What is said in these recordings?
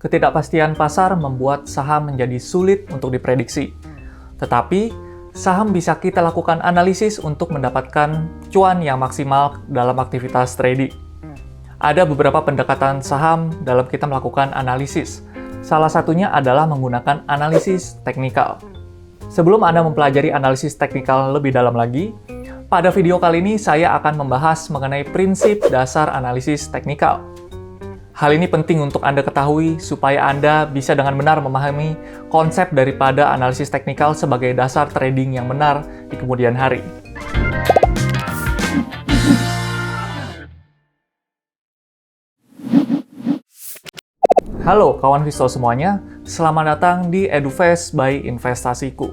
Ketidakpastian pasar membuat saham menjadi sulit untuk diprediksi. Tetapi, saham bisa kita lakukan analisis untuk mendapatkan cuan yang maksimal dalam aktivitas trading. Ada beberapa pendekatan saham dalam kita melakukan analisis. Salah satunya adalah menggunakan analisis teknikal. Sebelum Anda mempelajari analisis teknikal lebih dalam lagi, pada video kali ini saya akan membahas mengenai prinsip dasar analisis teknikal. Hal ini penting untuk Anda ketahui supaya Anda bisa dengan benar memahami konsep daripada analisis teknikal sebagai dasar trading yang benar di kemudian hari. Halo kawan Visto semuanya, selamat datang di EduFast by Investasiku.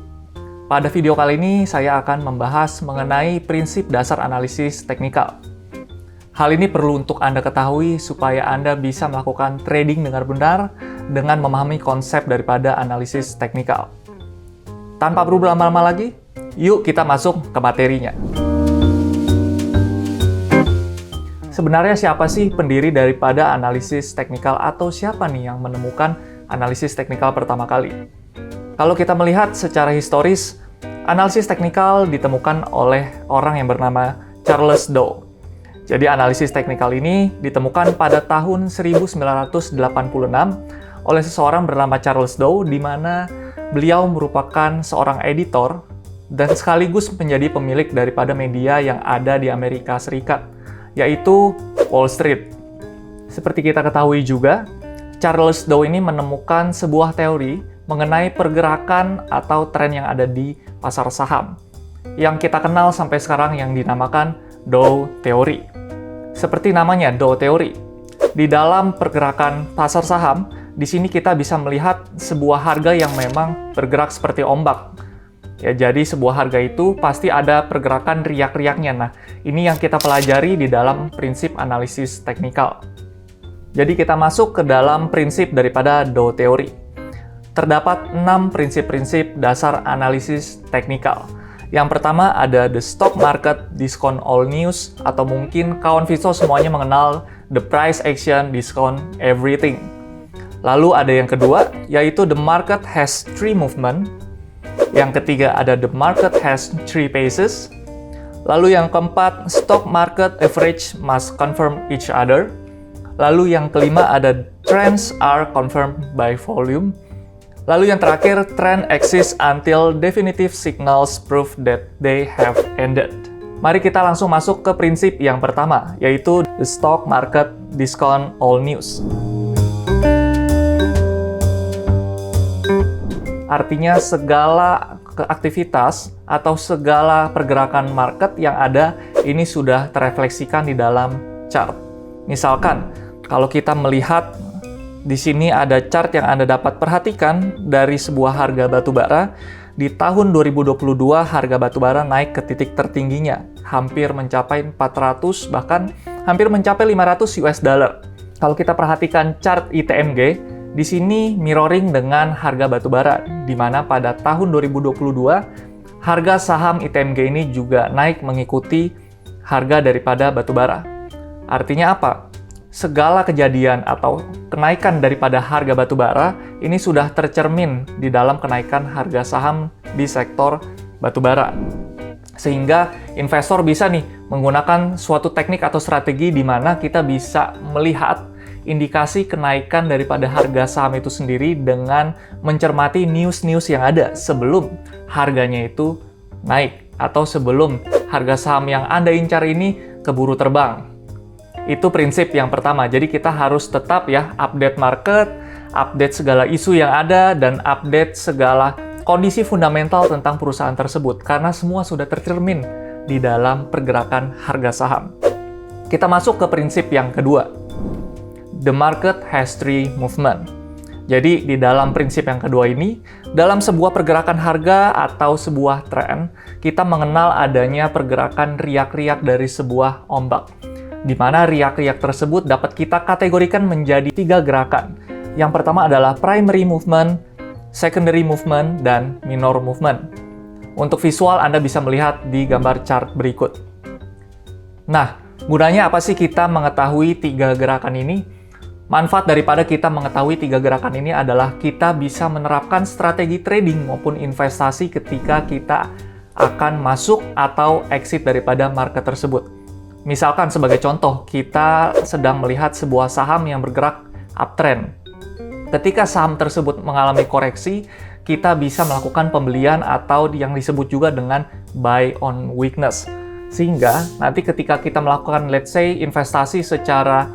Pada video kali ini saya akan membahas mengenai prinsip dasar analisis teknikal. Hal ini perlu untuk Anda ketahui supaya Anda bisa melakukan trading dengan benar dengan memahami konsep daripada analisis teknikal. Tanpa perlu berlama-lama lagi, yuk kita masuk ke materinya. Sebenarnya siapa sih pendiri daripada analisis teknikal atau siapa nih yang menemukan analisis teknikal pertama kali? Kalau kita melihat secara historis, analisis teknikal ditemukan oleh orang yang bernama Charles Dow. Jadi analisis teknikal ini ditemukan pada tahun 1986 oleh seseorang bernama Charles Dow, di mana beliau merupakan seorang editor dan sekaligus menjadi pemilik daripada media yang ada di Amerika Serikat, yaitu Wall Street. Seperti kita ketahui juga, Charles Dow ini menemukan sebuah teori mengenai pergerakan atau tren yang ada di pasar saham, yang kita kenal sampai sekarang yang dinamakan Dow Theory. Seperti namanya, Dow Theory. Di dalam pergerakan pasar saham, di sini kita bisa melihat sebuah harga yang memang bergerak seperti ombak. Ya, jadi sebuah harga itu pasti ada pergerakan riak-riaknya. Nah, ini yang kita pelajari di dalam prinsip analisis teknikal. Jadi kita masuk ke dalam prinsip daripada Dow Theory. Terdapat 6 prinsip-prinsip dasar analisis teknikal. Yang pertama ada the stock market discount all news, atau mungkin kawan Visto semuanya mengenal the price action discount everything. Lalu ada yang kedua, yaitu the market has 3 movement. Yang ketiga ada the market has 3 phases. Lalu yang keempat, stock market average must confirm each other. Lalu yang kelima ada trends are confirmed by volume. Lalu yang terakhir, trend exists until definitive signals prove that they have ended. Mari kita langsung masuk ke prinsip yang pertama, yaitu the stock market discount all news. Artinya segala aktivitas atau segala pergerakan market yang ada ini sudah terefleksikan di dalam chart. Misalkan, kalau kita melihat di sini ada chart yang Anda dapat perhatikan dari sebuah harga batubara. Di tahun 2022 harga batubara naik ke titik tertingginya, hampir mencapai 400, bahkan hampir mencapai 500 US dollar. Kalau kita perhatikan chart ITMG, di sini mirroring dengan harga batubara, di mana pada tahun 2022 harga saham ITMG ini juga naik mengikuti harga daripada batubara. Artinya apa? Segala kejadian atau kenaikan daripada harga batubara ini sudah tercermin di dalam kenaikan harga saham di sektor batubara. Sehingga investor bisa nih menggunakan suatu teknik atau strategi di mana kita bisa melihat indikasi kenaikan daripada harga saham itu sendiri dengan mencermati news-news yang ada sebelum harganya itu naik atau sebelum harga saham yang Anda incar ini keburu terbang. Itu prinsip yang pertama. Jadi kita harus tetap ya update market, update segala isu yang ada, dan update segala kondisi fundamental tentang perusahaan tersebut. Karena semua sudah tercermin di dalam pergerakan harga saham. Kita masuk ke prinsip yang kedua. The market has 3 movement. Jadi di dalam prinsip yang kedua ini, dalam sebuah pergerakan harga atau sebuah tren, kita mengenal adanya pergerakan riak-riak dari sebuah ombak. Di mana riak-riak tersebut dapat kita kategorikan menjadi 3 gerakan. Yang pertama adalah primary movement, secondary movement, dan minor movement. Untuk visual Anda bisa melihat di gambar chart berikut. Nah, gunanya apa sih kita mengetahui 3 gerakan ini? Manfaat daripada kita mengetahui 3 gerakan ini adalah kita bisa menerapkan strategi trading maupun investasi ketika kita akan masuk atau exit daripada market tersebut. Misalkan sebagai contoh, kita sedang melihat sebuah saham yang bergerak uptrend. Ketika saham tersebut mengalami koreksi, kita bisa melakukan pembelian atau yang disebut juga dengan buy on weakness. Sehingga nanti ketika kita melakukan, let's say, investasi secara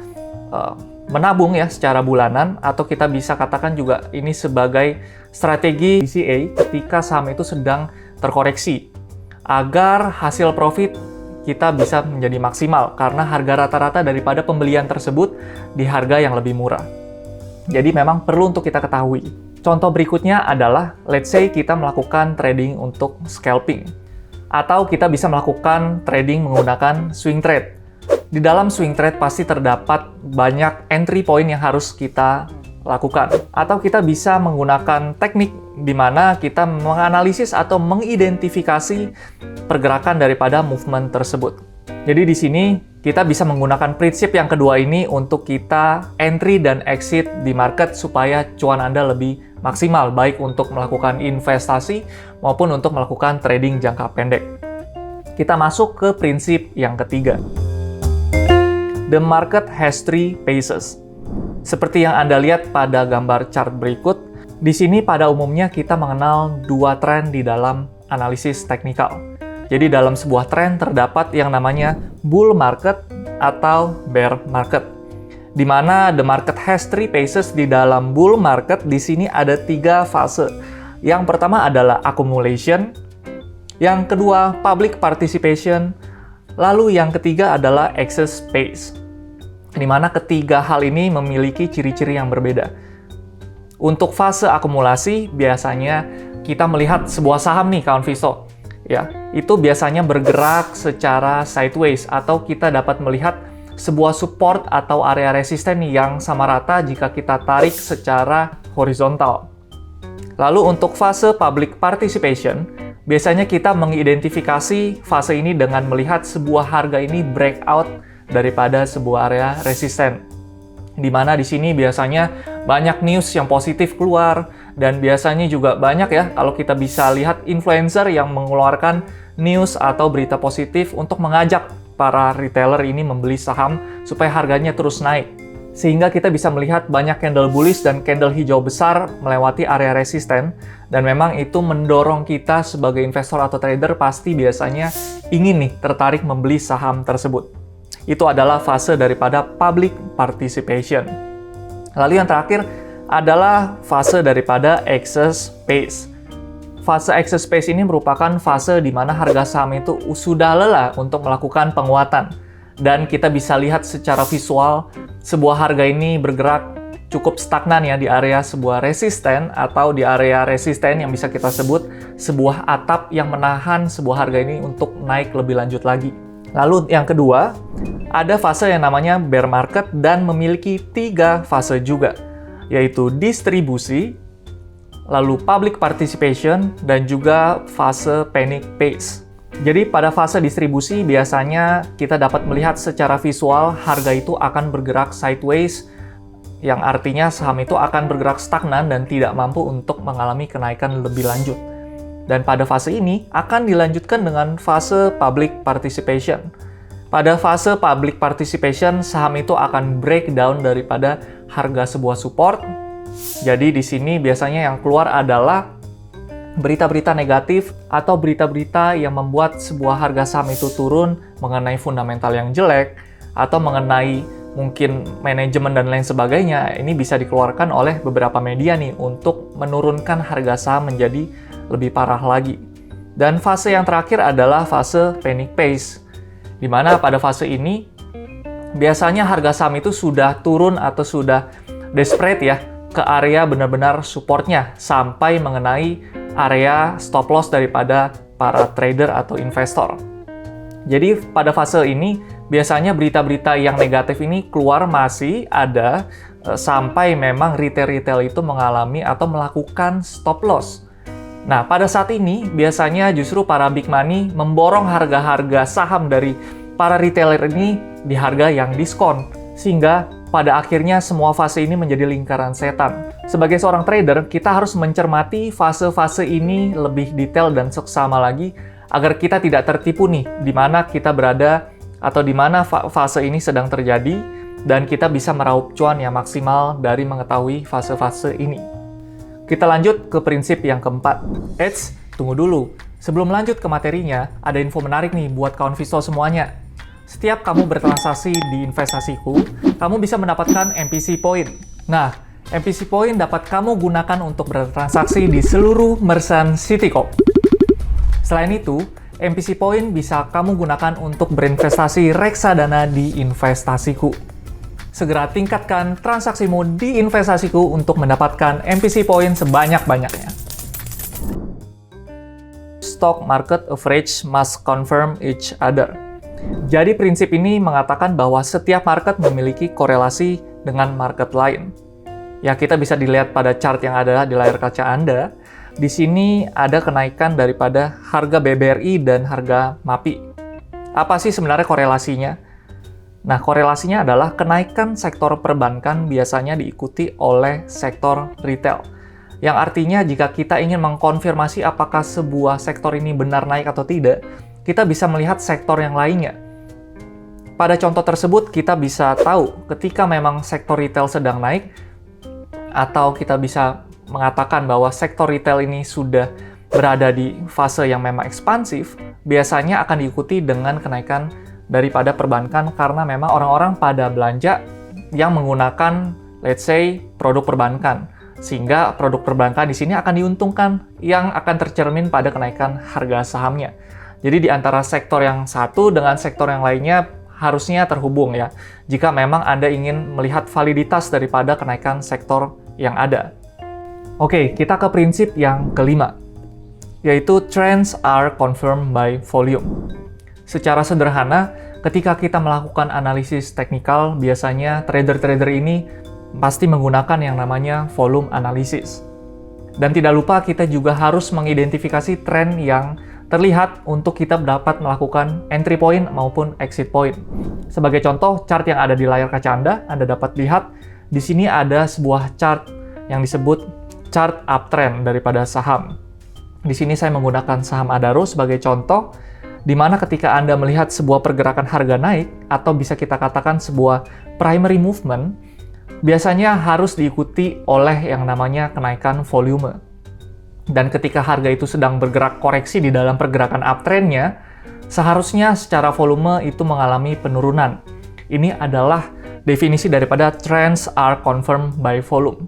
menabung ya secara bulanan, atau kita bisa katakan juga ini sebagai strategi DCA ketika saham itu sedang terkoreksi agar hasil profit kita bisa menjadi maksimal karena harga rata-rata daripada pembelian tersebut di harga yang lebih murah. Jadi memang perlu untuk kita ketahui. Contoh berikutnya adalah let's say kita melakukan trading untuk scalping atau kita bisa melakukan trading menggunakan swing trade. Di dalam swing trade pasti terdapat banyak entry point yang harus kita lakukan. Atau kita bisa menggunakan teknik di mana kita menganalisis atau mengidentifikasi pergerakan daripada movement tersebut. Jadi di sini kita bisa menggunakan prinsip yang kedua ini untuk kita entry dan exit di market supaya cuan Anda lebih maksimal, baik untuk melakukan investasi maupun untuk melakukan trading jangka pendek. Kita masuk ke prinsip yang ketiga. The market has 3 phases. Seperti yang Anda lihat pada gambar chart berikut, di sini pada umumnya kita mengenal 2 tren di dalam analisis teknikal. Jadi dalam sebuah tren terdapat yang namanya bull market atau bear market. Di mana the market has 3 phases. Di dalam bull market di sini ada 3 fase. Yang pertama adalah accumulation, yang kedua public participation, lalu yang ketiga adalah excess phase. Di mana ketiga hal ini memiliki ciri-ciri yang berbeda. Untuk fase akumulasi, biasanya kita melihat sebuah saham nih, kawan Visto. Ya, itu biasanya bergerak secara sideways atau kita dapat melihat sebuah support atau area resisten yang sama rata jika kita tarik secara horizontal. Lalu untuk fase public participation, biasanya kita mengidentifikasi fase ini dengan melihat sebuah harga ini breakout daripada sebuah area resisten. Di mana di sini biasanya banyak news yang positif keluar dan biasanya juga banyak ya kalau kita bisa lihat influencer yang mengeluarkan news atau berita positif untuk mengajak para retailer ini membeli saham supaya harganya terus naik. Sehingga kita bisa melihat banyak candle bullish dan candle hijau besar melewati area resisten dan memang itu mendorong kita sebagai investor atau trader pasti biasanya ingin nih tertarik membeli saham tersebut. Itu adalah fase daripada public participation. Lalu yang terakhir adalah fase daripada excess phase. Fase excess phase ini merupakan fase di mana harga saham itu sudah lelah untuk melakukan penguatan. Dan kita bisa lihat secara visual sebuah harga ini bergerak cukup stagnan ya di area sebuah resisten atau di area resisten yang bisa kita sebut sebuah atap yang menahan sebuah harga ini untuk naik lebih lanjut lagi. Lalu yang kedua, ada fase yang namanya bear market dan memiliki 3 fase juga, yaitu distribusi, lalu public participation, dan juga fase panic phase. Jadi pada fase distribusi biasanya kita dapat melihat secara visual harga itu akan bergerak sideways, yang artinya saham itu akan bergerak stagnan dan tidak mampu untuk mengalami kenaikan lebih lanjut. Dan pada fase ini akan dilanjutkan dengan fase public participation. Pada fase public participation, saham itu akan breakdown daripada harga sebuah support. Jadi di sini biasanya yang keluar adalah berita-berita negatif atau berita-berita yang membuat sebuah harga saham itu turun mengenai fundamental yang jelek atau mengenai mungkin manajemen dan lain sebagainya. Ini bisa dikeluarkan oleh beberapa media nih untuk menurunkan harga saham menjadi lebih parah lagi. Dan fase yang terakhir adalah fase panic phase, di mana pada fase ini biasanya harga saham itu sudah turun atau sudah desperate ya ke area benar-benar supportnya sampai mengenai area stop loss daripada para trader atau investor. Jadi pada fase ini biasanya berita-berita yang negatif ini keluar masih ada sampai memang retail-retail itu mengalami atau melakukan stop loss. Nah, pada saat ini biasanya justru para big money memborong harga-harga saham dari para retailer ini di harga yang diskon. Sehingga pada akhirnya semua fase ini menjadi lingkaran setan. Sebagai seorang trader, kita harus mencermati fase-fase ini lebih detail dan seksama lagi agar kita tidak tertipu nih di mana kita berada atau di mana fase ini sedang terjadi dan kita bisa meraup cuan yang maksimal dari mengetahui fase-fase ini. Kita lanjut ke prinsip yang keempat. Eits, tunggu dulu. Sebelum lanjut ke materinya, ada info menarik nih buat kawan Visto semuanya. Setiap kamu bertransaksi di investasiku, kamu bisa mendapatkan MPC Point. Nah, MPC Point dapat kamu gunakan untuk bertransaksi di seluruh merchant Citicorp. Selain itu, MPC Point bisa kamu gunakan untuk berinvestasi reksadana di investasiku. Segera tingkatkan transaksimu di investasiku untuk mendapatkan MPC Point sebanyak-banyaknya. Stock market average must confirm each other. Jadi prinsip ini mengatakan bahwa setiap market memiliki korelasi dengan market lain. Ya, kita bisa dilihat pada chart yang ada di layar kaca Anda. Di sini ada kenaikan daripada harga BBRI dan harga MAPI. Apa sih sebenarnya korelasinya? Nah, korelasinya adalah kenaikan sektor perbankan biasanya diikuti oleh sektor retail. Yang artinya jika kita ingin mengkonfirmasi apakah sebuah sektor ini benar naik atau tidak, kita bisa melihat sektor yang lainnya. Pada contoh tersebut, kita bisa tahu ketika memang sektor retail sedang naik, atau kita bisa mengatakan bahwa sektor retail ini sudah berada di fase yang memang ekspansif, biasanya akan diikuti dengan kenaikan daripada perbankan karena memang orang-orang pada belanja yang menggunakan, let's say, produk perbankan. Sehingga produk perbankan di sini akan diuntungkan yang akan tercermin pada kenaikan harga sahamnya. Jadi di antara sektor yang satu dengan sektor yang lainnya harusnya terhubung ya, jika memang Anda ingin melihat validitas daripada kenaikan sektor yang ada. Oke, kita ke prinsip yang kelima, yaitu trends are confirmed by volume. Secara sederhana, ketika kita melakukan analisis teknikal, biasanya trader-trader ini pasti menggunakan yang namanya volume analysis. Dan tidak lupa kita juga harus mengidentifikasi tren yang terlihat untuk kita dapat melakukan entry point maupun exit point. Sebagai contoh, chart yang ada di layar kaca Anda dapat lihat di sini ada sebuah chart yang disebut chart uptrend daripada saham. Di sini saya menggunakan saham Adaro sebagai contoh, di mana ketika Anda melihat sebuah pergerakan harga naik atau bisa kita katakan sebuah primary movement, biasanya harus diikuti oleh yang namanya kenaikan volume. Dan ketika harga itu sedang bergerak koreksi di dalam pergerakan uptrend-nya, seharusnya secara volume itu mengalami penurunan. Ini adalah definisi daripada trends are confirmed by volume.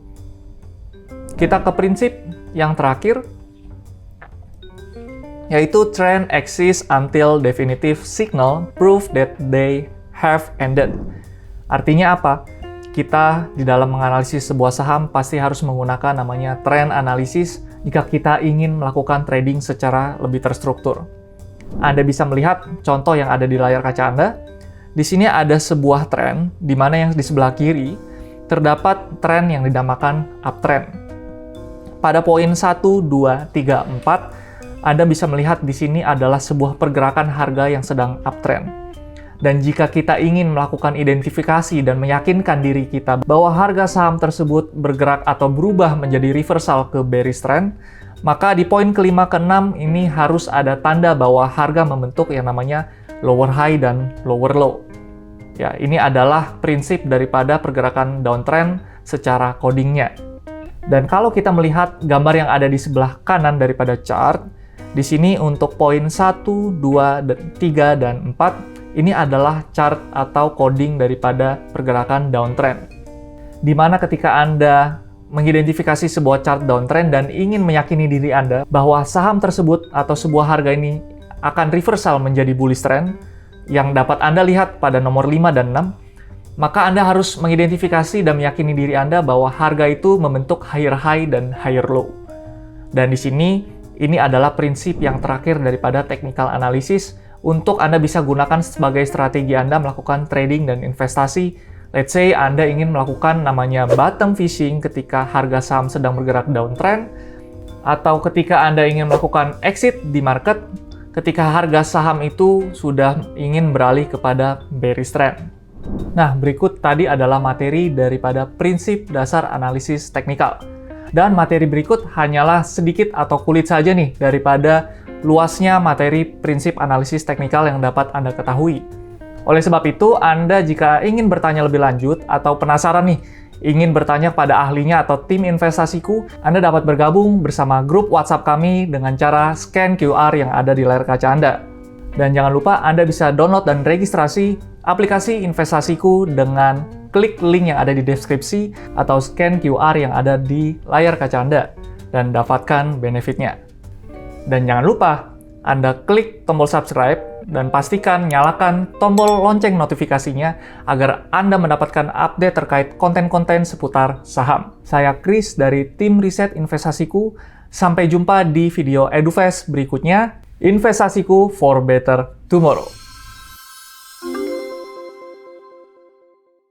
Kita ke prinsip yang terakhir, yaitu trend exists until definitive signal prove that they have ended. Artinya apa? Kita di dalam menganalisis sebuah saham pasti harus menggunakan namanya trend analysis jika kita ingin melakukan trading secara lebih terstruktur. Anda bisa melihat contoh yang ada di layar kaca Anda. Di sini ada sebuah tren, di mana yang di sebelah kiri terdapat tren yang dinamakan uptrend. Pada poin 1, 2, 3, 4, Anda bisa melihat di sini adalah sebuah pergerakan harga yang sedang uptrend. Dan jika kita ingin melakukan identifikasi dan meyakinkan diri kita bahwa harga saham tersebut bergerak atau berubah menjadi reversal ke bearish trend, maka di poin kelima ke-6 ini harus ada tanda bahwa harga membentuk yang namanya lower high dan lower low. Ya, ini adalah prinsip daripada pergerakan downtrend secara codingnya. Dan kalau kita melihat gambar yang ada di sebelah kanan daripada chart, di sini untuk poin 1, 2, 3, dan 4, ini adalah chart atau coding daripada pergerakan downtrend. Di mana ketika Anda mengidentifikasi sebuah chart downtrend dan ingin meyakini diri Anda bahwa saham tersebut atau sebuah harga ini akan reversal menjadi bullish trend yang dapat Anda lihat pada nomor 5 dan 6, maka Anda harus mengidentifikasi dan meyakini diri Anda bahwa harga itu membentuk higher high dan higher low. Dan di sini, ini adalah prinsip yang terakhir daripada technical analysis untuk Anda bisa gunakan sebagai strategi Anda melakukan trading dan investasi. Let's say Anda ingin melakukan namanya bottom fishing ketika harga saham sedang bergerak downtrend, atau ketika Anda ingin melakukan exit di market ketika harga saham itu sudah ingin beralih kepada bearish trend. Nah, berikut tadi adalah materi daripada prinsip dasar analisis teknikal. Dan materi berikut hanyalah sedikit atau kulit saja nih daripada luasnya materi prinsip analisis teknikal yang dapat Anda ketahui. Oleh sebab itu, Anda jika ingin bertanya lebih lanjut atau penasaran nih, ingin bertanya pada ahlinya atau tim investasiku, Anda dapat bergabung bersama grup WhatsApp kami dengan cara scan QR yang ada di layar kaca Anda. Dan jangan lupa Anda bisa download dan registrasi aplikasi investasiku dengan klik link yang ada di deskripsi atau scan QR yang ada di layar kaca Anda dan dapatkan benefitnya. Dan jangan lupa Anda klik tombol subscribe dan pastikan nyalakan tombol lonceng notifikasinya agar Anda mendapatkan update terkait konten-konten seputar saham. Saya Chris dari tim riset investasiku. Sampai jumpa di video EduFest berikutnya. Investasiku for better tomorrow.